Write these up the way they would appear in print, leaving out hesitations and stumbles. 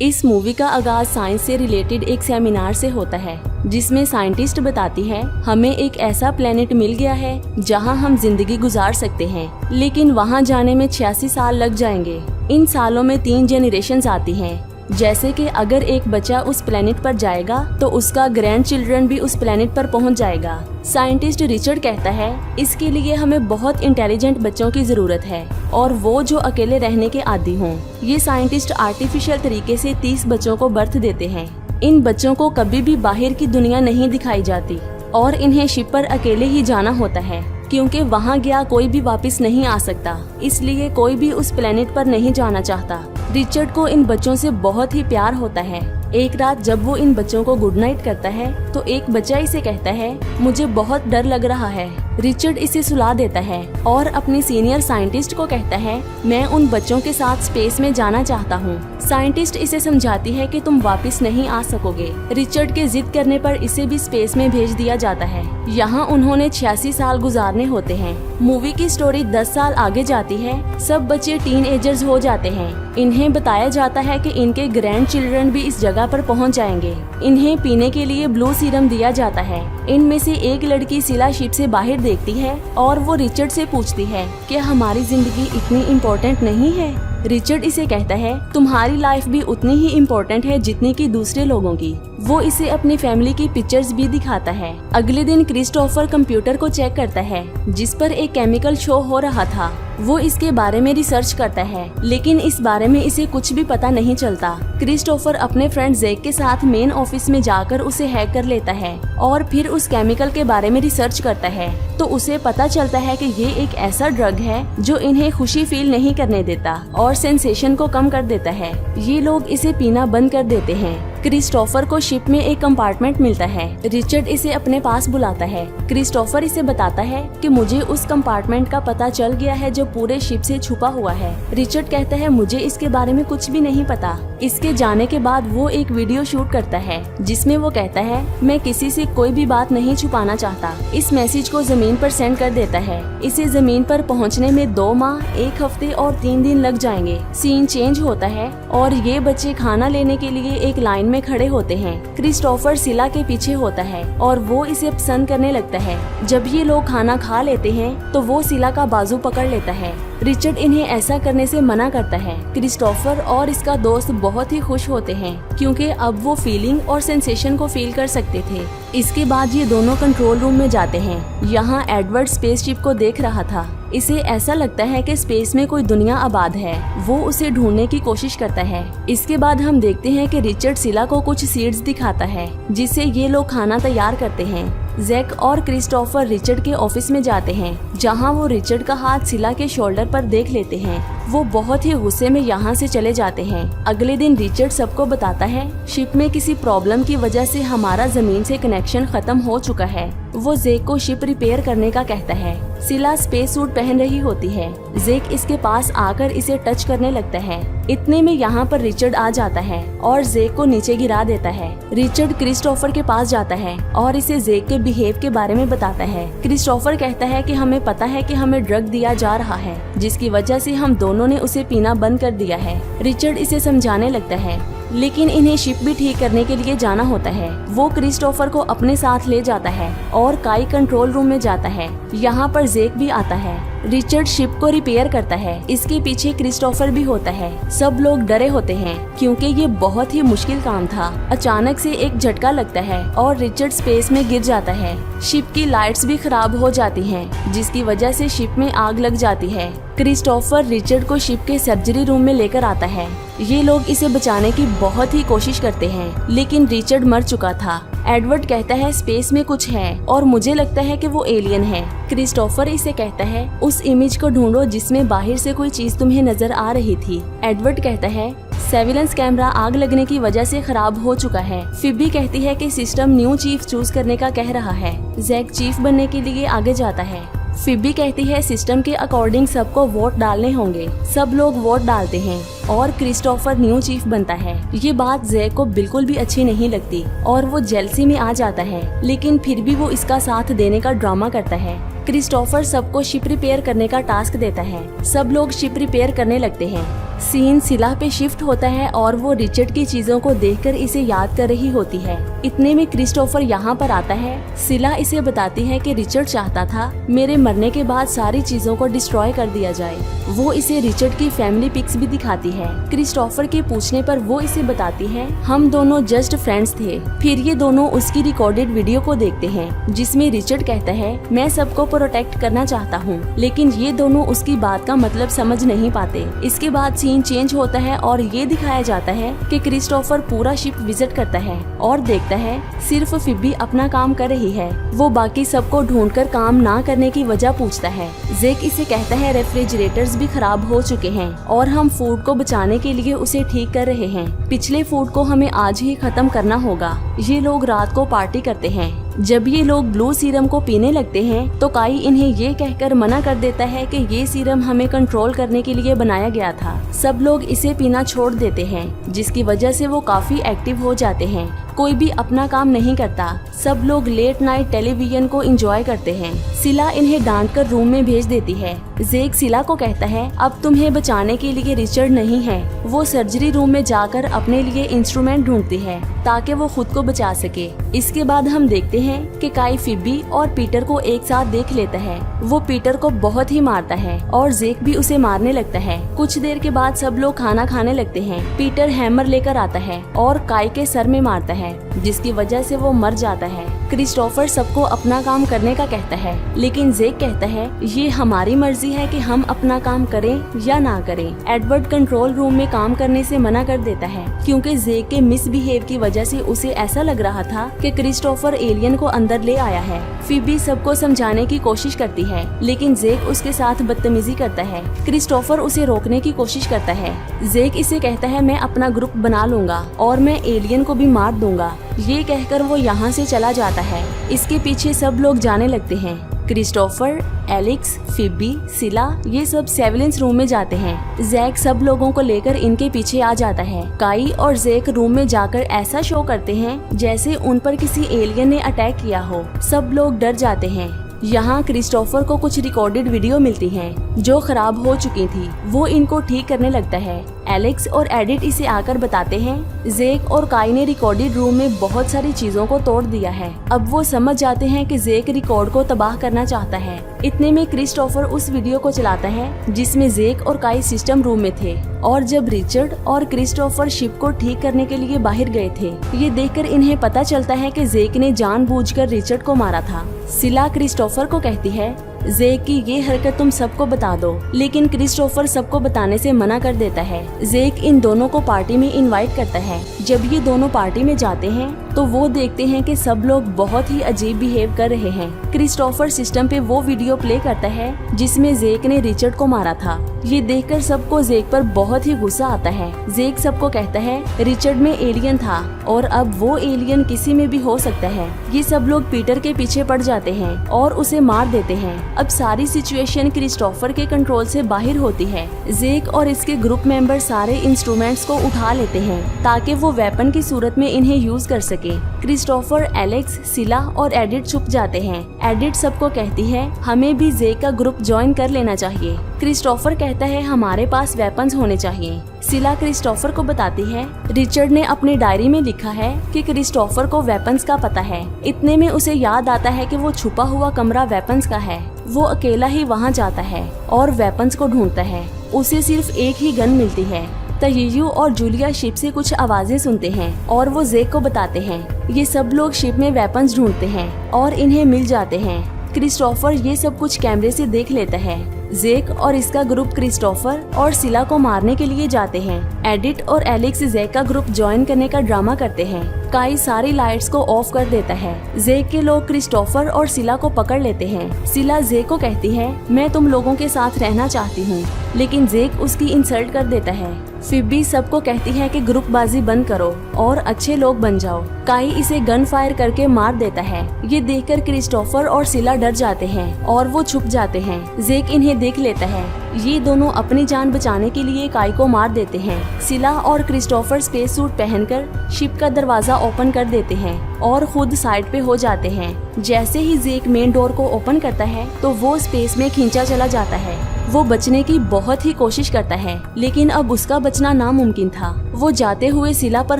इस मूवी का आगाज साइंस से रिलेटेड एक सेमिनार से होता है, जिसमें साइंटिस्ट बताती है हमें एक ऐसा प्लेनेट मिल गया है जहां हम जिंदगी गुजार सकते हैं, लेकिन वहां जाने में 86 साल लग जाएंगे। इन सालों में 3 जेनरेशंस आती हैं। जैसे कि अगर एक बच्चा उस प्लेनेट पर जाएगा तो उसका ग्रैंड चिल्ड्रन भी उस प्लेनेट पर पहुंच जाएगा। साइंटिस्ट रिचर्ड कहता है इसके लिए हमें बहुत इंटेलिजेंट बच्चों की जरूरत है और वो जो अकेले रहने के आदी हों। ये साइंटिस्ट आर्टिफिशियल तरीके से 30 बच्चों को बर्थ देते हैं। इन बच्चों को कभी भी बाहर की दुनिया नहीं दिखाई जाती और इन्हें शिप पर अकेले ही जाना होता है, क्योंकि वहां गया कोई भी वापस नहीं आ सकता, इसलिए कोई भी उस प्लेनेट पर नहीं जाना चाहता। रिचर्ड को इन बच्चों से बहुत ही प्यार होता है। एक रात जब वो इन बच्चों को गुड नाइट करता है तो एक बच्चा इसे कहता है मुझे बहुत डर लग रहा है। रिचर्ड इसे सुला देता है और अपने सीनियर साइंटिस्ट को कहता है मैं उन बच्चों के साथ स्पेस में जाना चाहता हूँ। साइंटिस्ट इसे समझाती है कि तुम वापस नहीं आ सकोगे। रिचर्ड के जिद करने पर इसे भी स्पेस में भेज दिया जाता है। यहाँ उन्होंने 86 साल गुजारने होते हैं। मूवी की स्टोरी 10 साल आगे जाती है। सब बच्चे टीनएजर्स हो जाते हैं। इन्हें बताया जाता है कि इनके ग्रैंड चिल्ड्रन भी इस जगह पर पहुंच जाएंगे। इन्हें पीने के लिए ब्लू सीरम दिया जाता है। इनमें से एक लड़की सिला शिप से बाहर देखती है और वो रिचर्ड से पूछती है कि हमारी जिंदगी इतनी इम्पोर्टेंट नहीं है। रिचर्ड इसे कहता है तुम्हारी लाइफ भी उतनी ही इम्पोर्टेंट है जितनी कि दूसरे लोगों की। वो इसे अपनी फैमिली की पिक्चर्स भी दिखाता है। अगले दिन क्रिस्टोफर कंप्यूटर को चेक करता है जिस पर एक केमिकल शो हो रहा था। वो इसके बारे में रिसर्च करता है, लेकिन इस बारे में इसे कुछ भी पता नहीं चलता। क्रिस्टोफर अपने फ्रेंड जैक के साथ मेन ऑफिस में जाकर उसे हैक कर लेता है और फिर उस केमिकल के बारे में रिसर्च करता है, तो उसे पता चलता है कि ये एक ऐसा ड्रग है जो इन्हें खुशी फील नहीं करने देता और सेंसेशन को कम कर देता है। ये लोग इसे पीना बंद कर देते हैं। क्रिस्टोफर को शिप में एक कंपार्टमेंट मिलता है। रिचर्ड इसे अपने पास बुलाता है। क्रिस्टोफर इसे बताता है कि मुझे उस कंपार्टमेंट का पता चल गया है जो पूरे शिप से छुपा हुआ है। रिचर्ड कहता है मुझे इसके बारे में कुछ भी नहीं पता। इसके जाने के बाद वो एक वीडियो शूट करता है जिसमें वो कहता है मैं किसी से कोई भी बात नहीं छुपाना चाहता। इस मैसेज को जमीन पर सेंड कर देता है। इसे जमीन पर पहुंचने में 2 माह, 1 हफ्ते और 3 दिन लग जाएंगे। सीन चेंज होता है और ये बच्चे खाना लेने के लिए एक लाइन में खड़े होते हैं। क्रिस्टोफर सिला के पीछे होता है और वो इसे पसंद करने लगता है। जब ये लोग खाना खा लेते हैं तो वो सिला का बाजू पकड़ लेता है। रिचर्ड इन्हें ऐसा करने से मना करता है। क्रिस्टोफर और इसका दोस्त बहुत ही खुश होते हैं क्योंकि अब वो फीलिंग और सेंसेशन को फील कर सकते थे। इसके बाद ये दोनों कंट्रोल रूम में जाते हैं। यहाँ एडवर्ड स्पेसशिप को देख रहा था। इसे ऐसा लगता है कि स्पेस में कोई दुनिया आबाद है। वो उसे ढूंढने की कोशिश करता है। इसके बाद हम देखते हैं कि रिचर्ड सिला को कुछ सीड्स दिखाता है जिससे ये लोग खाना तैयार करते हैं। जैक और क्रिस्टोफर रिचर्ड के ऑफिस में जाते हैं जहां वो रिचर्ड का हाथ सिला के शोल्डर पर देख लेते हैं। वो बहुत ही गुस्से में यहाँ से चले जाते हैं। अगले दिन रिचर्ड सबको बताता है शिप में किसी प्रॉब्लम की वजह से हमारा जमीन से कनेक्शन खत्म हो चुका है। वो जैक को शिप रिपेयर करने का कहता है। सिला स्पेस सूट पहन रही होती है। जैक इसके पास आकर इसे टच करने लगता है। इतने में यहाँ पर रिचर्ड आ जाता है और जैक को नीचे गिरा देता है। रिचर्ड क्रिस्टोफर के पास जाता है और इसे जैक के बिहेव के बारे में बताता है। क्रिस्टोफर कहता है कि हमें पता है कि हमें ड्रग दिया जा रहा है जिसकी वजह से हम दोनों ने उसे पीना बंद कर दिया है। रिचर्ड इसे समझाने लगता है, लेकिन इन्हें शिप भी ठीक करने के लिए जाना होता है। वो क्रिस्टोफर को अपने साथ ले जाता है और काई कंट्रोल रूम में जाता है। यहाँ पर जैक भी आता है। रिचर्ड शिप को रिपेयर करता है। इसके पीछे क्रिस्टोफर भी होता है। सब लोग डरे होते हैं क्योंकि ये बहुत ही मुश्किल काम था। अचानक से एक झटका लगता है और रिचर्ड स्पेस में गिर जाता है। शिप की लाइट्स भी खराब हो जाती हैं, जिसकी वजह से शिप में आग लग जाती है। क्रिस्टोफर रिचर्ड को शिप के सर्जरी रूम में लेकर आता है। ये लोग इसे बचाने की बहुत ही कोशिश करते हैं, लेकिन रिचर्ड मर चुका था। एडवर्ड कहता है स्पेस में कुछ है और मुझे लगता है कि वो एलियन है। क्रिस्टोफर इसे कहता है उस इमेज को ढूंढो जिसमें बाहर से कोई चीज तुम्हें नजर आ रही थी। एडवर्ड कहता है सर्विलेंस कैमरा आग लगने की वजह से खराब हो चुका है। फिबी कहती है कि सिस्टम न्यू चीफ चूज करने का कह रहा है। जैक चीफ बनने के लिए आगे जाता है। फिबी कहती है सिस्टम के अकॉर्डिंग सबको वोट डालने होंगे। सब लोग वोट डालते हैं और क्रिस्टोफर न्यू चीफ बनता है। ये बात जैक को बिल्कुल भी अच्छी नहीं लगती और वो जेलसी में आ जाता है, लेकिन फिर भी वो इसका साथ देने का ड्रामा करता है। क्रिस्टोफर सबको शिप रिपेयर करने का टास्क देता है। सब लोग शिप रिपेयर करने लगते हैं। सीन सिला पे शिफ्ट होता है और वो रिचर्ड की चीजों को देखकर इसे याद कर रही होती है। इतने में क्रिस्टोफर यहाँ पर आता है। सिला इसे बताती है कि रिचर्ड चाहता था मेरे मरने के बाद सारी चीजों को डिस्ट्रॉय कर दिया जाए। वो इसे रिचर्ड की फैमिली पिक्स भी दिखाती है। क्रिस्टोफर के पूछने पर वो इसे बताती है हम दोनों जस्ट फ्रेंड्स थे। फिर ये दोनों उसकी रिकॉर्डेड वीडियो को देखते हैं जिसमें रिचर्ड कहता है मैं सबको प्रोटेक्ट करना चाहता हूँ, लेकिन ये दोनों उसकी बात का मतलब समझ नहीं पाते। इसके बाद सीन चेंज होता है और ये दिखाया जाता है कि क्रिस्टोफर पूरा शिप विजिट करता है और देखता है सिर्फ फिब्बी अपना काम कर रही है। वो बाकी सबको ढूंढकर काम ना करने की वजह पूछता है। जेक इसे कहता है रेफ्रिजरेटर्स भी खराब हो चुके हैं और हम फूड को बचाने के लिए उसे ठीक कर रहे हैं। पिछले फूड को हमें आज ही खत्म करना होगा। ये लोग रात को पार्टी करते हैं। जब ये लोग ब्लू सीरम को पीने लगते हैं तो काई इन्हें ये कहकर मना कर देता है कि ये सीरम हमें कंट्रोल करने के लिए बनाया गया था। सब लोग इसे पीना छोड़ देते हैं जिसकी वजह से वो काफी एक्टिव हो जाते हैं। कोई भी अपना काम नहीं करता। सब लोग लेट नाइट टेलीविजन को एंजॉय करते हैं। सिला इन्हें डांटकर रूम में भेज देती है। जेक सिला को कहता है अब तुम्हें बचाने के लिए रिचर्ड नहीं है। वो सर्जरी रूम में जाकर अपने लिए इंस्ट्रूमेंट ढूंढती है ताकि वो खुद को बचा सके। इसके बाद हम देखते हैं कि काई फिब्बी और पीटर को एक साथ देख लेता है। वो पीटर को बहुत ही मारता है और जेक भी उसे मारने लगता है। कुछ देर के बाद सब लोग खाना खाने लगते हैं। पीटर हैमर लेकर आता है और काई के सर में मारता है जिसकी वजह से वो मर जाता है। क्रिस्टोफर सबको अपना काम करने का कहता है, लेकिन जेक कहता है ये हमारी मर्जी है कि हम अपना काम करें या ना करें। एडवर्ड कंट्रोल रूम में काम करने से मना कर देता है क्योंकि जेक के मिसबिहेव की वजह से उसे ऐसा लग रहा था कि क्रिस्टोफर एलियन को अंदर ले आया है। फिब्बी सबको समझाने की कोशिश करती है, लेकिन जेक उसके साथ बदतमीजी करता है। क्रिस्टोफर उसे रोकने की कोशिश करता है। जेक इसे कहता है मैं अपना ग्रुप बना लूंगा और मैं एलियन को भी मार दूंगा। ये कहकर वो यहाँ से चला जाता है। इसके पीछे सब लोग जाने लगते हैं। क्रिस्टोफर, एलेक्स, फिब्बी, सिला ये सब सर्विलेंस रूम में जाते हैं। जैक सब लोगों को लेकर इनके पीछे आ जाता है। काई और जेक रूम में जाकर ऐसा शो करते हैं जैसे उन पर किसी एलियन ने अटैक किया हो। सब लोग डर जाते हैं। यहाँ क्रिस्टोफर को कुछ रिकॉर्डेड वीडियो मिलती हैं जो खराब हो चुकी थी। वो इनको ठीक करने लगता है। एलेक्स और एडिट इसे आकर बताते हैं जेक और काई ने रिकॉर्डेड रूम में बहुत सारी चीजों को तोड़ दिया है। अब वो समझ जाते हैं कि जेक रिकॉर्ड को तबाह करना चाहता है। इतने में क्रिस्टोफर उस वीडियो को चलाता है जिसमें जेक और काई सिस्टम रूम में थे और जब रिचर्ड और क्रिस्टोफर शिप को ठीक करने के लिए बाहर गए थे। ये देखकर इन्हें पता चलता है कि जेक ने जानबूझकर रिचर्ड को मारा था। सिला क्रिस्टोफर को कहती है जेक की ये हरकत तुम सबको बता दो, लेकिन क्रिस्टोफर सबको बताने से मना कर देता है। जेक इन दोनों को पार्टी में इनवाइट करता है। जब ये दोनों पार्टी में जाते हैं तो वो देखते हैं कि सब लोग बहुत ही अजीब बिहेव कर रहे हैं। क्रिस्टोफर सिस्टम पे वो वीडियो प्ले करता है जिसमें जेक ने रिचर्ड को मारा था। ये देखकर सबको जेक पर बहुत ही गुस्सा आता है। जेक सबको कहता है रिचर्ड में एलियन था और अब वो एलियन किसी में भी हो सकता है। ये सब लोग पीटर के पीछे पड़ जाते हैं और उसे मार देते हैं। अब सारी सिचुएशन क्रिस्टोफर के कंट्रोल से बाहर होती है। जेक और इसके ग्रुप मेंबर सारे इंस्ट्रूमेंट्स को उठा लेते हैं ताकि वो वेपन की सूरत में इन्हें यूज कर सके। क्रिस्टोफर, एलेक्स, सिला और एडिट छुप जाते हैं। एडिट सबको कहती है हमें भी जेक का ग्रुप ज्वाइन कर लेना चाहिए। क्रिस्टोफर कहता है हमारे पास वेपन्स होने चाहिए। सिला क्रिस्टोफर को बताती है रिचर्ड ने अपनी डायरी में लिखा है कि क्रिस्टोफर को वेपन्स का पता है। इतने में उसे याद आता है कि वो छुपा हुआ कमरा वेपन्स का है। वो अकेला ही वहाँ जाता है और वेपन्स को ढूंढता है। उसे सिर्फ एक ही गन मिलती है। तय्यू और जूलिया शिप से कुछ आवाजें सुनते हैं और वो जेक को बताते हैं। ये सब लोग शिप में वेपन्स ढूंढते हैं और इन्हें मिल जाते हैं। क्रिस्टोफर ये सब कुछ कैमरे से देख लेता है। जेक और इसका ग्रुप क्रिस्टोफर और सिला को मारने के लिए जाते हैं। एडिट और एलेक्स जेक का ग्रुप ज्वाइन करने का ड्रामा करते हैं। काई सारी लाइट्स को ऑफ कर देता है। जेक के लोग क्रिस्टोफर और सिला को पकड़ लेते हैं। सिला जेक को कहती है मैं तुम लोगों के साथ रहना चाहती हूँ, लेकिन जेक उसकी इंसल्ट कर देता है। फिब्बी सबको कहती है कि ग्रुपबाजी बंद करो और अच्छे लोग बन जाओ। काई इसे गन फायर करके मार देता है। ये देखकर क्रिस्टोफर और सिला डर जाते हैं और वो छुप जाते हैं। जेक इन्हें देख लेता है। ये दोनों अपनी जान बचाने के लिए काई को मार देते हैं। सिला और क्रिस्टोफर स्पेस सूट पहनकर शिप का दरवाजा ओपन कर देते हैं और खुद साइड पे हो जाते हैं। जैसे ही जेक मेन डोर को ओपन करता है तो वो स्पेस में खींचा चला जाता है। वो बचने की बहुत ही कोशिश करता है, लेकिन अब उसका बचना नामुमकिन था। वो जाते हुए सिला पर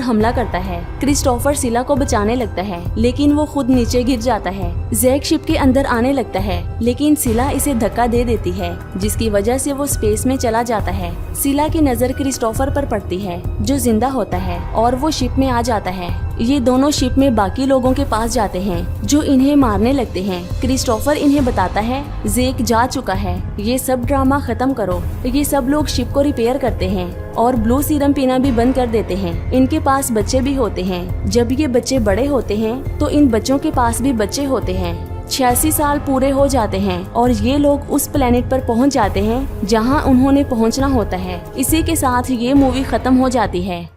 हमला करता है। क्रिस्टोफर सिला को बचाने लगता है, लेकिन वो खुद नीचे गिर जाता है। जैक शिप के अंदर आने लगता है, लेकिन सिला इसे धक्का दे देती है, जिसकी वजह से वो स्पेस में चला जाता है। सिला की नजर क्रिस्टोफर पर पड़ती है, जो जिंदा होता है, और वो शिप में आ जाता है। ये दोनों शिप में बाकी लोगों के पास जाते हैं, जो इन्हें मारने लगते हैं। क्रिस्टोफर इन्हें बताता है जेक जा चुका है, ये सब ड्रामा खत्म करो। ये सब लोग शिप को रिपेयर करते हैं और ब्लू सीरम पीना भी बंद कर देते हैं। इनके पास बच्चे भी होते हैं। जब ये बच्चे बड़े होते हैं तो इन बच्चों के पास भी बच्चे होते हैं। 86 साल पूरे हो जाते हैं और ये लोग उस प्लेनेट पर पहुंच जाते हैं जहां उन्होंने पहुंचना होता है। इसी के साथ ये मूवी खत्म हो जाती है।